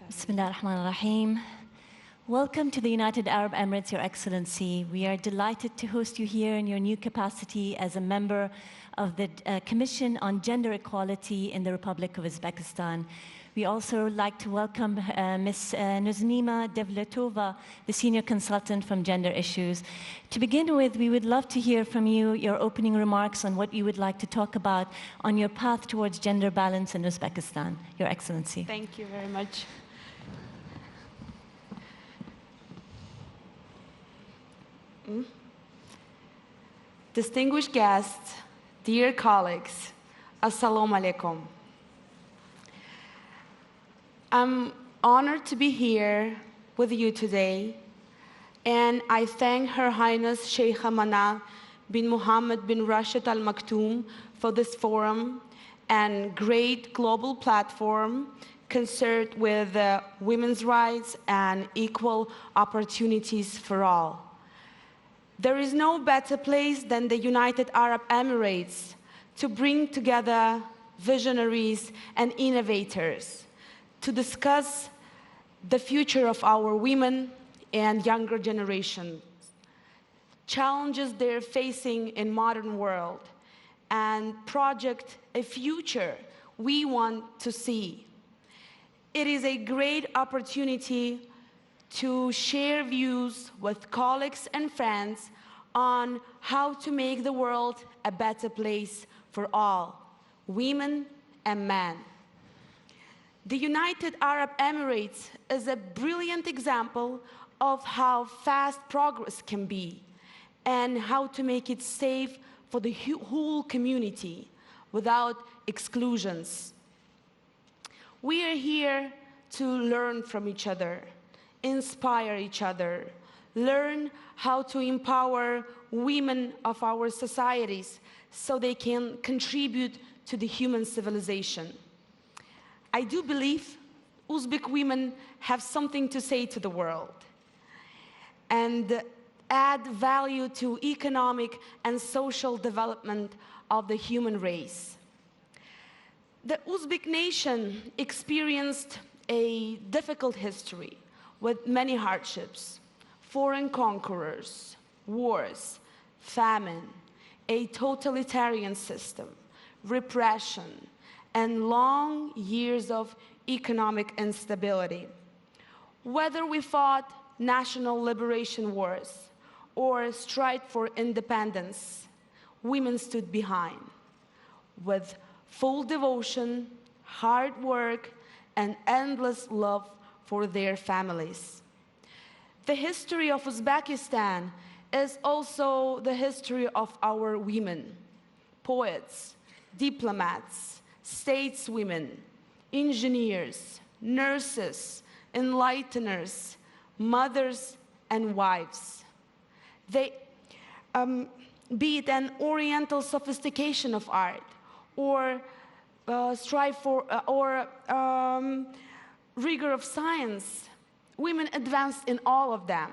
Bismillah ar-Rahman ar-Rahim. Welcome to the United Arab Emirates, Your Excellency. We are delighted to host you here in your new capacity as a member of the Commission on Gender Equality in the Republic of Uzbekistan. We also like to welcome Ms. Nozima Davletova, the Senior Consultant from Gender Issues. To begin with, we would love to hear from you your opening remarks on what you would like to talk about on your path towards gender balance in Uzbekistan, Your Excellency. Thank you very much. Distinguished guests, dear colleagues, Assalamu alaikum. I'm honored to be here with you today, and I thank Her Highness Sheikha Mana bin Mohammed bin Rashid Al Maktoum for this forum and great global platform concerned with women's rights and equal opportunities for all. There is no better place than the United Arab Emirates to bring together visionaries and innovators to discuss the future of our women and younger generations, challenges they're facing in modern world, and project a future we want to see. It is a great opportunity to share views with colleagues and friends on how to make the world a better place for all, women and men. The United Arab Emirates is a brilliant example of how fast progress can be and how to make it safe for the whole community without exclusions. We are here to learn from each other, inspire each other, learn how to empower women of our societies so they can contribute to the human civilization. I do believe Uzbek women have something to say to the world and add value to economic and social development of the human race. The Uzbek nation experienced a difficult history with many hardships, foreign conquerors, wars, famine, a totalitarian system, repression, and long years of economic instability. Whether we fought national liberation wars or strive for independence, women stood behind with full devotion, hard work, and endless love for their families. The history of Uzbekistan is also the history of our women, poets, diplomats, stateswomen, engineers, nurses, enlighteners, mothers, and wives. They, be it an oriental sophistication of art, or strive for, rigor of science, women advanced in all of them,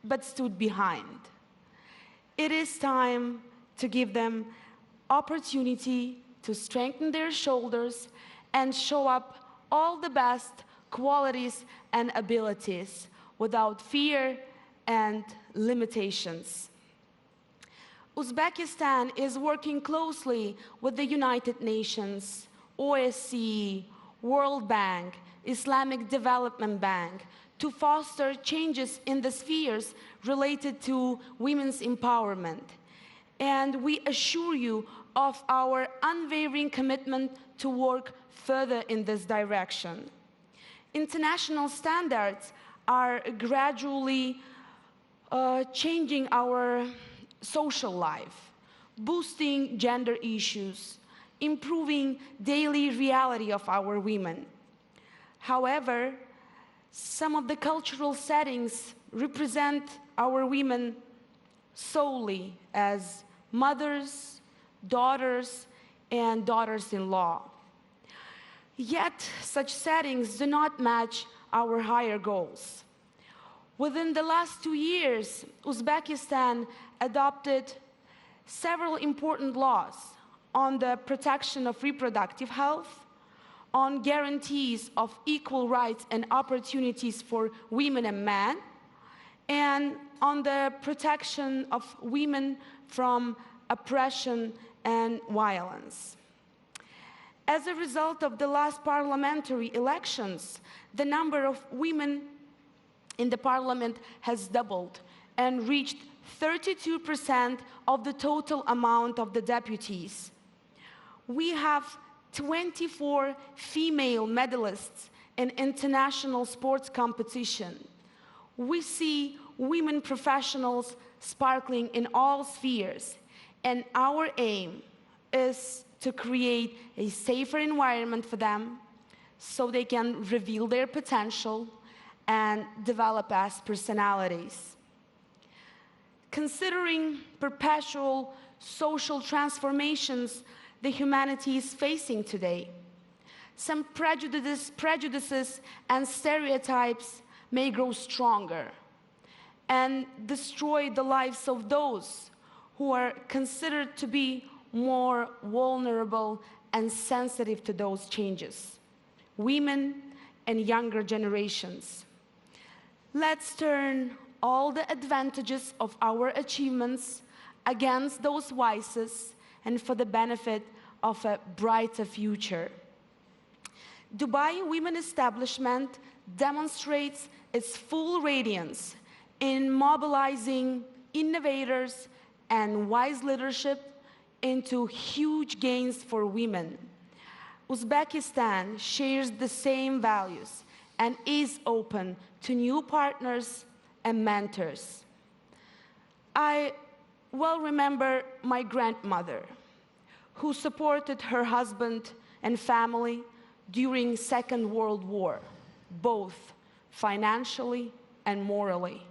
but stood behind. It is time to give them opportunity to strengthen their shoulders and show up all the best qualities and abilities without fear and limitations. Uzbekistan is working closely with the United Nations, OSCE, World Bank, Islamic Development Bank to foster changes in the spheres related to women's empowerment. And we assure you of our unwavering commitment to work further in this direction. International standards are gradually changing our social life, boosting gender issues, improving daily reality of our women. However, some of the cultural settings represent our women solely as mothers, daughters, and daughters-in-law. Yet, such settings do not match our higher goals. Within the last 2 years, Uzbekistan adopted several important laws on the protection of reproductive health, on guarantees of equal rights and opportunities for women and men, and on the protection of women from oppression and violence. As a result of the last parliamentary elections, the number of women in the parliament has doubled and reached 32% of the total amount of the deputies. We have 24 female medalists in international sports competition. We see women professionals sparkling in all spheres, and our aim is to create a safer environment for them so they can reveal their potential and develop as personalities. Considering perpetual social transformations the humanity is facing today, some prejudices and stereotypes may grow stronger and destroy the lives of those who are considered to be more vulnerable and sensitive to those changes, women and younger generations. Let's turn all the advantages of our achievements against those vices and for the benefit of a brighter future. Dubai Women Establishment demonstrates its full radiance in mobilizing innovators and wise leadership into huge gains for women. Uzbekistan shares the same values and is open to new partners and mentors. I well remember my grandmother, who supported her husband and family during Second World War, both financially and morally.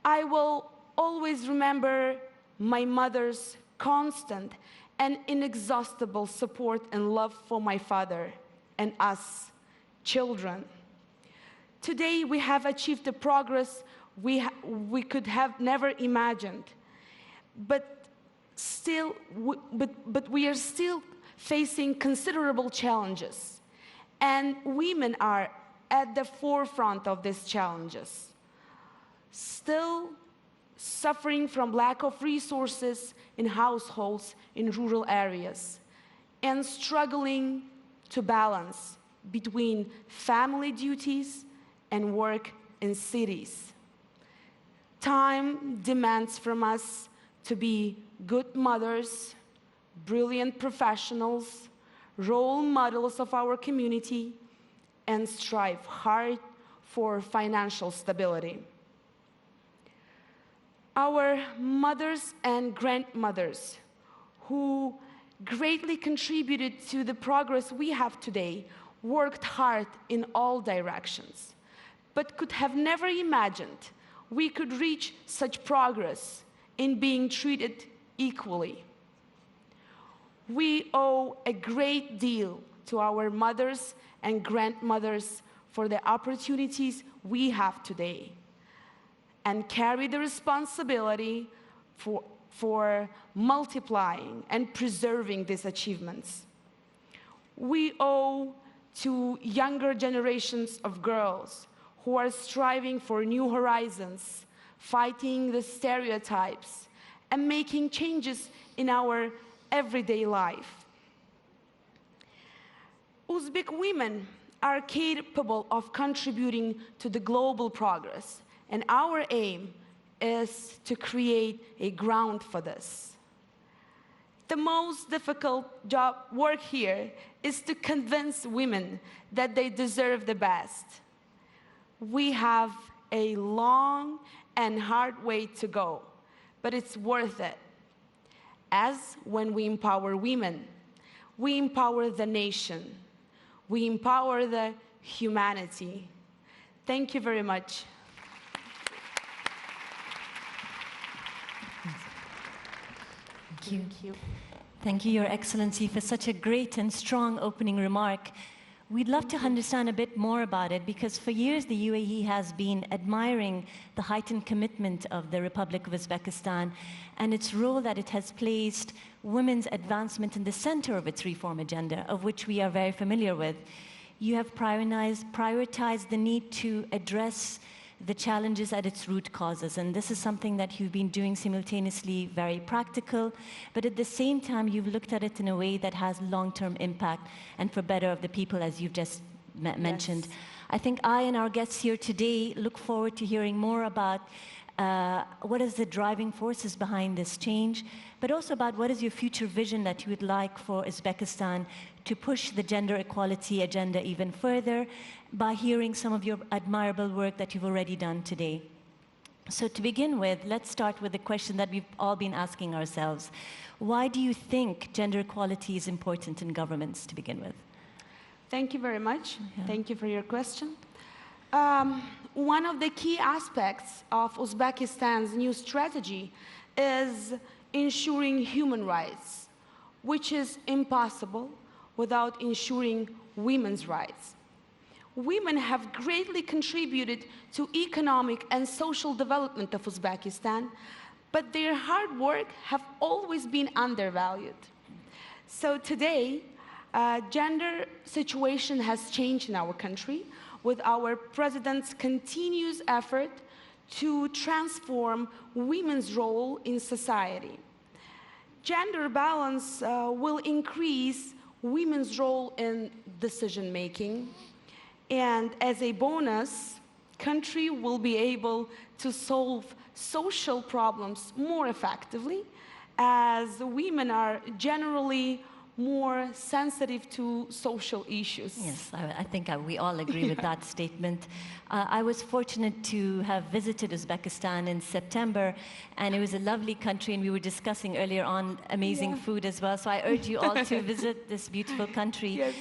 I will always remember my mother's constant and inexhaustible support and love for my father and us, children. Today, we have achieved the progress we could have never imagined, but we are still facing considerable challenges, and women are at the forefront of these challenges, still suffering from lack of resources in households in rural areas, and struggling to balance between family duties and work in cities. Time demands from us to be good mothers, brilliant professionals, role models of our community, and strive hard for financial stability. Our mothers and grandmothers, who greatly contributed to the progress we have today, worked hard in all directions, but could have never imagined we could reach such progress in being treated equally. We owe a great deal to our mothers and grandmothers for the opportunities we have today, and carry the responsibility for multiplying and preserving these achievements. We owe to younger generations of girls who are striving for new horizons, fighting the stereotypes, and making changes in our everyday life. Uzbek women are capable of contributing to the global progress, and our aim is to create a ground for this. The most difficult work here is to convince women that they deserve the best. We have a long and hard way to go, but it's worth it. As when we empower women, we empower the nation, we empower the humanity. Thank you very much. Thank you. Thank you, Your Excellency, for such a great and strong opening remark. We'd love to understand a bit more about it, because for years the UAE has been admiring the heightened commitment of the Republic of Uzbekistan and its role that it has placed women's advancement in the center of its reform agenda, of which we are very familiar with. You have prioritized the need to address the challenges at its root causes, and this is something that you've been doing simultaneously, very practical, but at the same time you've looked at it in a way that has long-term impact and for better of the people, as you've just mentioned. I think I and our guests here today look forward to hearing more about what is the driving forces behind this change, but also about what is your future vision that you would like for Uzbekistan to push the gender equality agenda even further, by hearing some of your admirable work that you've already done today. So to begin with, let's start with the question that we've all been asking ourselves. Why do you think gender equality is important in governments, to begin with? Thank you very much. Thank you for your question. One of the key aspects of Uzbekistan's new strategy is ensuring human rights, which is impossible without ensuring women's rights. Women have greatly contributed to economic and social development of Uzbekistan, but their hard work have always been undervalued. So today, gender situation has changed in our country with our president's continuous effort to transform women's role in society. Gender balance will increase women's role in decision-making, and as a bonus, country will be able to solve social problems more effectively, as women are generally more sensitive to social issues. Yes, I think we all agree with that statement. I was fortunate to have visited Uzbekistan in September, and it was a lovely country, and we were discussing earlier on amazing food as well, so I urge you all to visit this beautiful country. Yes.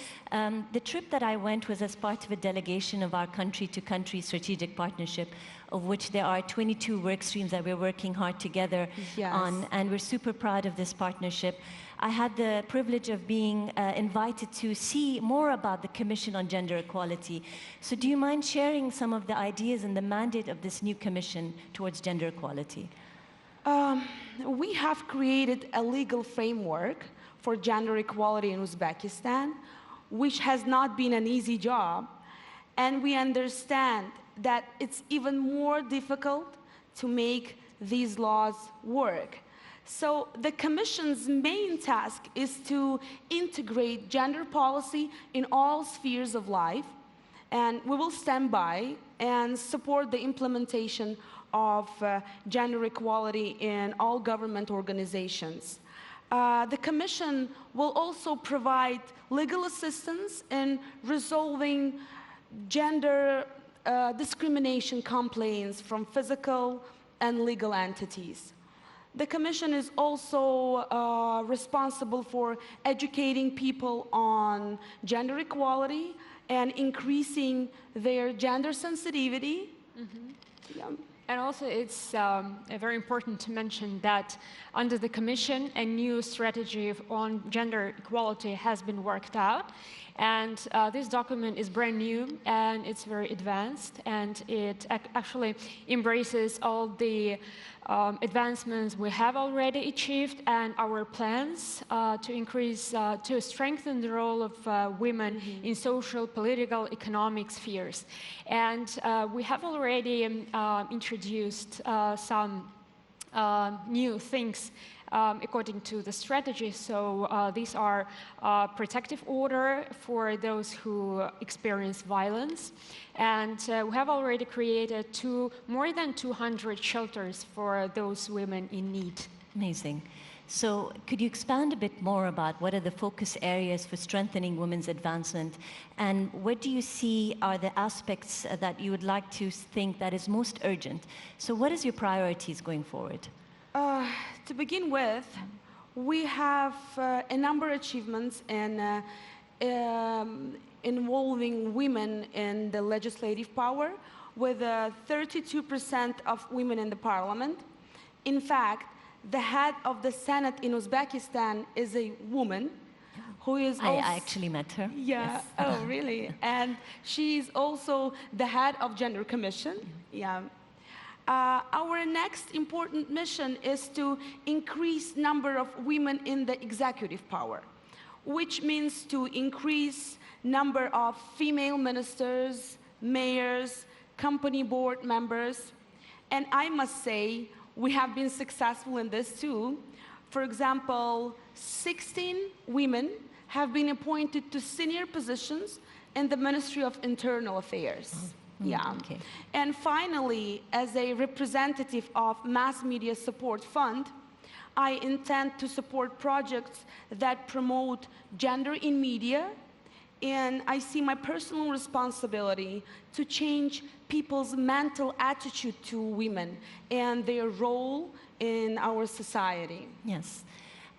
The trip that I went was as part of a delegation of our country-to-country strategic partnership, of which there are 22 work streams that we're working hard together on, and we're super proud of this partnership. I had the privilege of being invited to see more about the Commission on Gender Equality. So do you mind sharing some of the ideas and the mandate of this new commission towards gender equality? We have created a legal framework for gender equality in Uzbekistan, which has not been an easy job, and we understand that it's even more difficult to make these laws work. So the Commission's main task is to integrate gender policy in all spheres of life, and we will stand by and support the implementation of gender equality in all government organizations. The Commission will also provide legal assistance in resolving gender discrimination complaints from physical and legal entities. The Commission is also responsible for educating people on gender equality and increasing their gender sensitivity. And also, it's very important to mention that under the Commission, a new strategy on gender equality has been worked out. And this document is brand new, and it's very advanced, and it actually embraces all the advancements we have already achieved and our plans to strengthen the role of women in social, political, economic spheres. And we have already introduced some new things according to the strategy. So these are protective order for those who experience violence. And we have already created more than 200 shelters for those women in need. Amazing. So could you expand a bit more about what are the focus areas for strengthening women's advancement, and what do you see are the aspects that you would like to think that is most urgent? So what is your priorities going forward? To begin with, we have a number of achievements in involving women in the legislative power, with 32% of women in the parliament. In fact, the head of the Senate in Uzbekistan is a woman who is I actually met her. Yeah. Yes. Oh, really? And she's also the head of Gender Commission. Yeah. Our next important mission is to increase number of women in the executive power, which means to increase number of female ministers, mayors, company board members. And I must say, we have been successful in this too. For example, 16 women have been appointed to senior positions in the Ministry of Internal Affairs. Yeah. Okay. And finally, as a representative of Mass Media Support Fund, I intend to support projects that promote gender in media, and I see my personal responsibility to change people's mental attitude to women and their role in our society. Yes.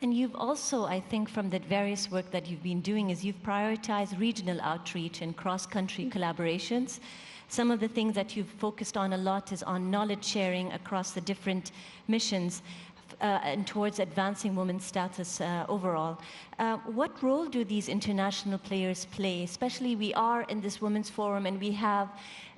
And you've also, I think, from the various work that you've been doing, is you've prioritized regional outreach and cross-country collaborations. Some of the things that you've focused on a lot is on knowledge sharing across the different missions and towards advancing women's status overall. What role do these international players play? Especially we are in this Women's Forum and we have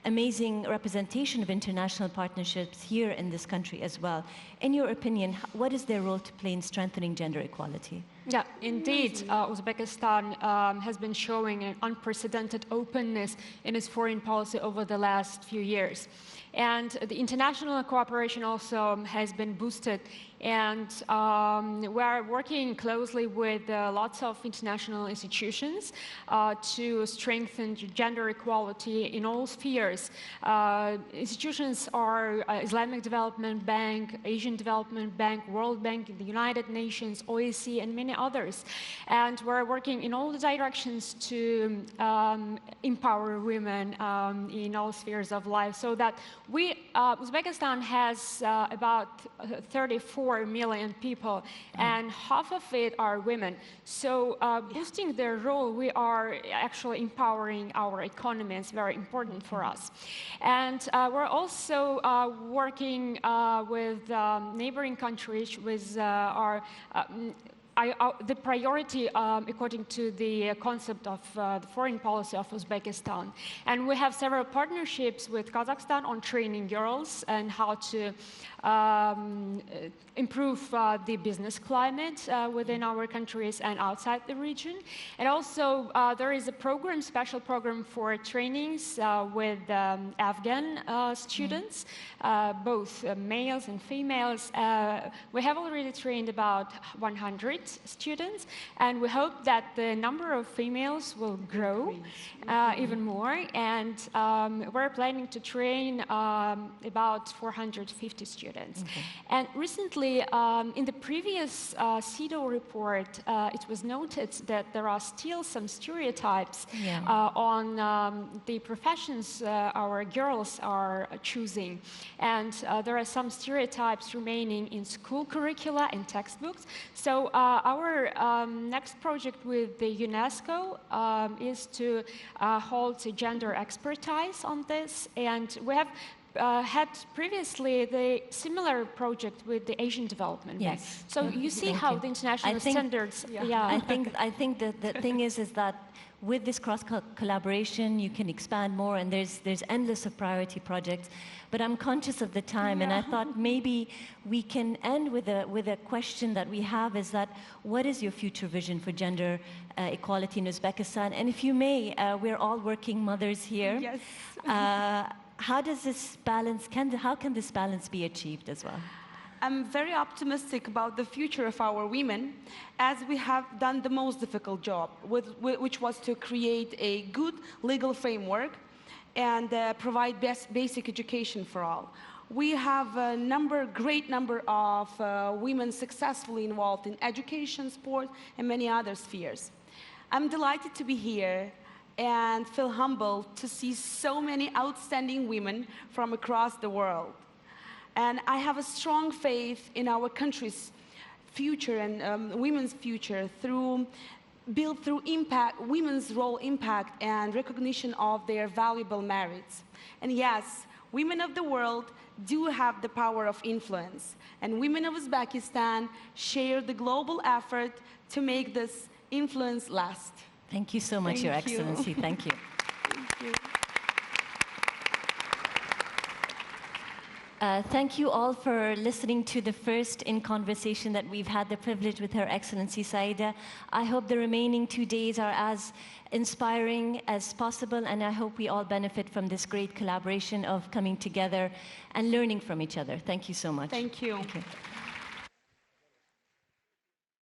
amazing representation of international partnerships here in this country as well. In your opinion, what is their role to play in strengthening gender equality? Yeah, indeed, Uzbekistan has been showing an unprecedented openness in its foreign policy over the last few years. And the international cooperation also has been boosted. And we are working closely with lots of international institutions to strengthen gender equality in all spheres. Institutions are Islamic Development Bank, Asian Development Bank, World Bank, the United Nations, OSCE, and many others. And we're working in all the directions to empower women in all spheres of life, so that Uzbekistan has about 34 million people, and half of it are women. So boosting their role, we are actually empowering our economy. It's very important for us. And we're also working with neighboring countries with the priority according to the concept of the foreign policy of Uzbekistan. And we have several partnerships with Kazakhstan on training girls and how to improve the business climate within our countries and outside the region. And also there is a program, special program for trainings with Afghan students, both males and females. We have already trained about 100 students, and we hope that the number of females will grow even more. And we're planning to train about 450 students. Okay. And recently, in the previous CEDAW report, it was noted that there are still some stereotypes on the professions our girls are choosing. And there are some stereotypes remaining in school curricula and textbooks. So our next project with the UNESCO is to hold a gender expertise on this. And we have had previously the similar project with the Asian Development Bank. So you see how the international standards. I think that the thing is that with this cross collaboration, you can expand more, and there's endless of priority projects. But I'm conscious of the time, and I thought maybe we can end with a question that we have, is that what is your future vision for gender equality in Uzbekistan? And if you may, we're all working mothers here. Yes. How does this balance, how can this balance be achieved as well? I'm very optimistic about the future of our women, as we have done the most difficult job, which was to create a good legal framework and provide basic education for all. We have a great number of women successfully involved in education, sport, and many other spheres. I'm delighted to be here and feel humbled to see so many outstanding women from across the world. And I have a strong faith in our country's future and women's future built through impact, women's role impact and recognition of their valuable merits. And yes, women of the world do have the power of influence, and women of Uzbekistan share the global effort to make this influence last. Thank you so much, Your Excellency. Thank you. Thank you. Thank you all for listening to the first in conversation that we've had the privilege with Her Excellency Saida. I hope the remaining 2 days are as inspiring as possible, and I hope we all benefit from this great collaboration of coming together and learning from each other. Thank you so much. Thank you. Thank you.